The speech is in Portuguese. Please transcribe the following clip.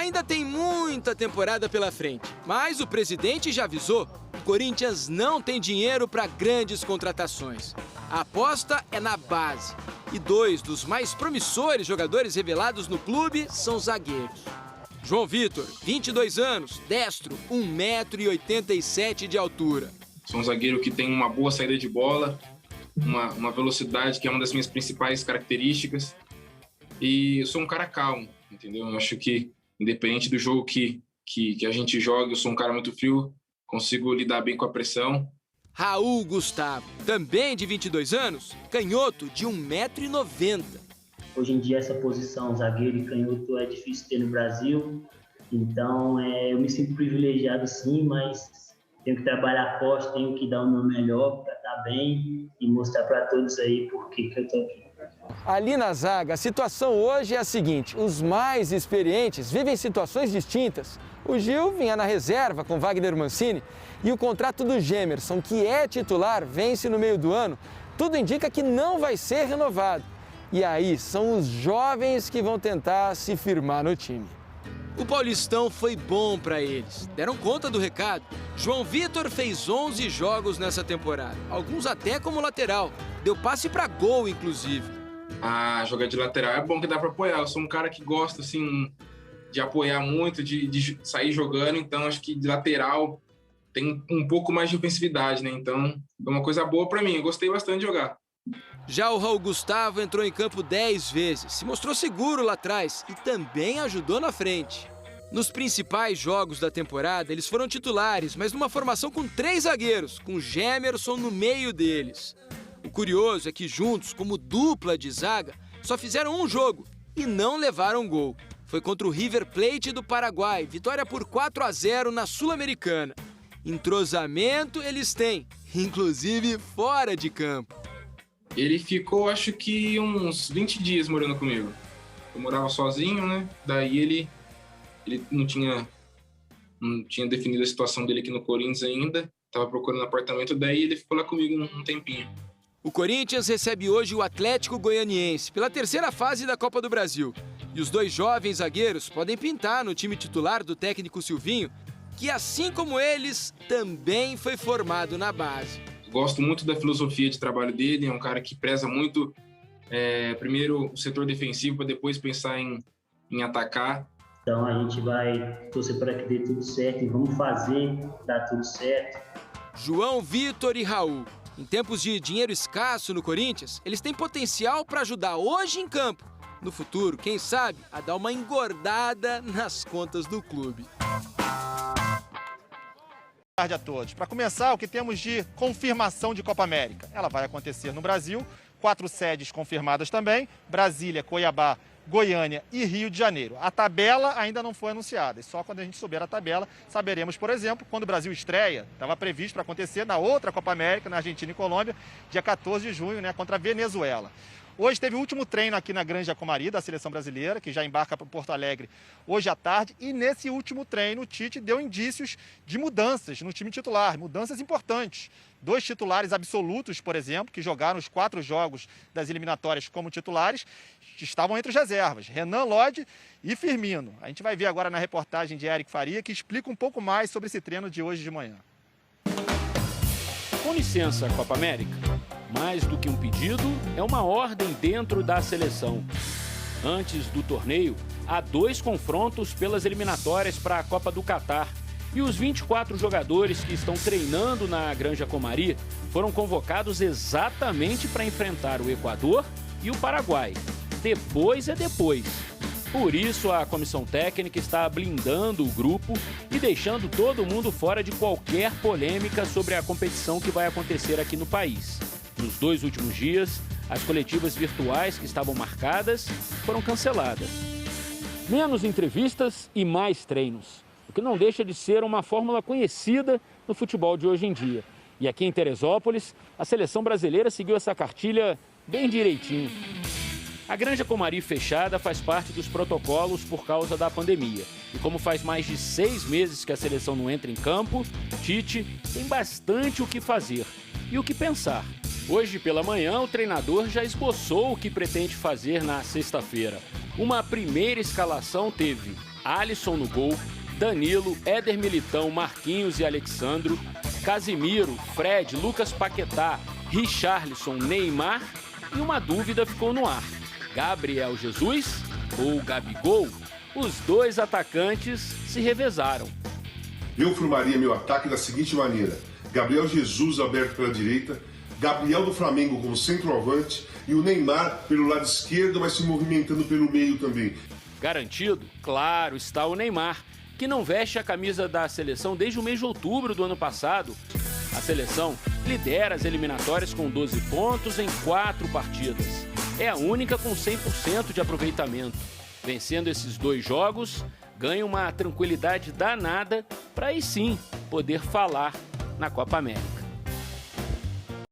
Ainda tem muita temporada pela frente, mas o presidente já avisou: o Corinthians não tem dinheiro para grandes contratações. A aposta é na base. E 2 dos mais promissores jogadores revelados no clube são zagueiros. João Vitor, 22 anos, destro, 1,87 m de altura. Sou um zagueiro que tem uma boa saída de bola, uma velocidade que é uma das minhas principais características. E eu sou um cara calmo, entendeu? Eu acho que, independente do jogo que a gente joga, eu sou um cara muito frio, consigo lidar bem com a pressão. Raul Gustavo, também de 22 anos, canhoto de 1,90 m. Hoje em dia essa posição, zagueiro e canhoto, é difícil ter no Brasil. Então eu me sinto privilegiado sim, mas tenho que trabalhar forte, tenho que dar o meu melhor para estar bem e mostrar para todos aí por que eu estou aqui. Ali na zaga, a situação hoje é a seguinte: os mais experientes vivem situações distintas. O Gil vinha na reserva com Wagner Mancini e o contrato do Gemerson, que é titular, vence no meio do ano. Tudo indica que não vai ser renovado. E aí, são os jovens que vão tentar se firmar no time. O Paulistão foi bom para eles. Deram conta do recado. João Vitor fez 11 jogos nessa temporada, alguns até como lateral. Deu passe para gol, inclusive. Jogar de lateral é bom, que dá para apoiar. Eu sou um cara que gosta, assim, de apoiar muito, de sair jogando. Então, acho que de lateral tem um pouco mais de ofensividade, né? Então, é uma coisa boa para mim. Eu gostei bastante de jogar. Já o Raul Gustavo entrou em campo 10 vezes, se mostrou seguro lá atrás e também ajudou na frente. Nos principais jogos da temporada, eles foram titulares, mas numa formação com 3 zagueiros, com Gemerson no meio deles. O curioso é que juntos, como dupla de zaga, só fizeram um jogo e não levaram gol. Foi contra o River Plate do Paraguai, vitória por 4-0 na Sul-Americana. Entrosamento eles têm, inclusive fora de campo. Ele ficou, acho que, uns 20 dias morando comigo. Eu morava sozinho, né? Daí ele não tinha definido a situação dele aqui no Corinthians ainda. Tava procurando apartamento, daí ele ficou lá comigo um tempinho. O Corinthians recebe hoje o Atlético Goianiense pela 3ª fase da Copa do Brasil. E os 2 jovens zagueiros podem pintar no time titular do técnico Silvinho, que, assim como eles, também foi formado na base. Gosto muito da filosofia de trabalho dele, é um cara que preza muito, primeiro o setor defensivo, para depois pensar em atacar. Então a gente vai torcer para que dê tudo certo e vamos fazer dar tudo certo. João Vitor e Raul, em tempos de dinheiro escasso no Corinthians, eles têm potencial para ajudar hoje em campo. No futuro, quem sabe, a dar uma engordada nas contas do clube. Boa tarde a todos. Para começar, o que temos de confirmação de Copa América? Ela vai acontecer no Brasil, 4 sedes confirmadas também: Brasília, Cuiabá, Goiânia e Rio de Janeiro. A tabela ainda não foi anunciada e só quando a gente souber a tabela saberemos, por exemplo, quando o Brasil estreia. Estava previsto para acontecer na outra Copa América, na Argentina e Colômbia, dia 14 de junho, né, contra a Venezuela. Hoje teve o último treino aqui na Granja Comari da seleção brasileira, que já embarca para Porto Alegre hoje à tarde. E nesse último treino, o Tite deu indícios de mudanças no time titular, mudanças importantes. 2 titulares absolutos, por exemplo, que jogaram os 4 jogos das eliminatórias como titulares, estavam entre os reservas: Renan Lodge e Firmino. A gente vai ver agora na reportagem de Eric Faria, que explica um pouco mais sobre esse treino de hoje de manhã. Com licença, Copa América. Mais do que um pedido, é uma ordem dentro da seleção. Antes do torneio, há 2 confrontos pelas eliminatórias para a Copa do Catar. E os 24 jogadores que estão treinando na Granja Comari foram convocados exatamente para enfrentar o Equador e o Paraguai. Depois é depois. Por isso, a comissão técnica está blindando o grupo e deixando todo mundo fora de qualquer polêmica sobre a competição que vai acontecer aqui no país. Nos 2 últimos dias, as coletivas virtuais que estavam marcadas foram canceladas. Menos entrevistas e mais treinos, o que não deixa de ser uma fórmula conhecida no futebol de hoje em dia. E aqui em Teresópolis, a seleção brasileira seguiu essa cartilha bem direitinho. A Granja Comari fechada faz parte dos protocolos por causa da pandemia. E como faz mais de 6 meses que a seleção não entra em campo, Tite tem bastante o que fazer e o que pensar. Hoje pela manhã, o treinador já esboçou o que pretende fazer na sexta-feira. Uma primeira escalação teve Alisson no gol, Danilo, Éder Militão, Marquinhos e Alexandro, Casimiro, Fred, Lucas Paquetá, Richarlison, Neymar, e uma dúvida ficou no ar: Gabriel Jesus ou Gabigol? Os dois atacantes se revezaram. Eu formaria meu ataque da seguinte maneira: Gabriel Jesus aberto pela direita, Gabriel do Flamengo como centroavante e o Neymar pelo lado esquerdo, mas se movimentando pelo meio também. Garantido, claro, está o Neymar, que não veste a camisa da seleção desde o mês de outubro do ano passado. A seleção lidera as eliminatórias com 12 pontos em 4 partidas. É a única com 100% de aproveitamento. Vencendo esses 2 jogos, ganha uma tranquilidade danada para aí sim poder falar na Copa América.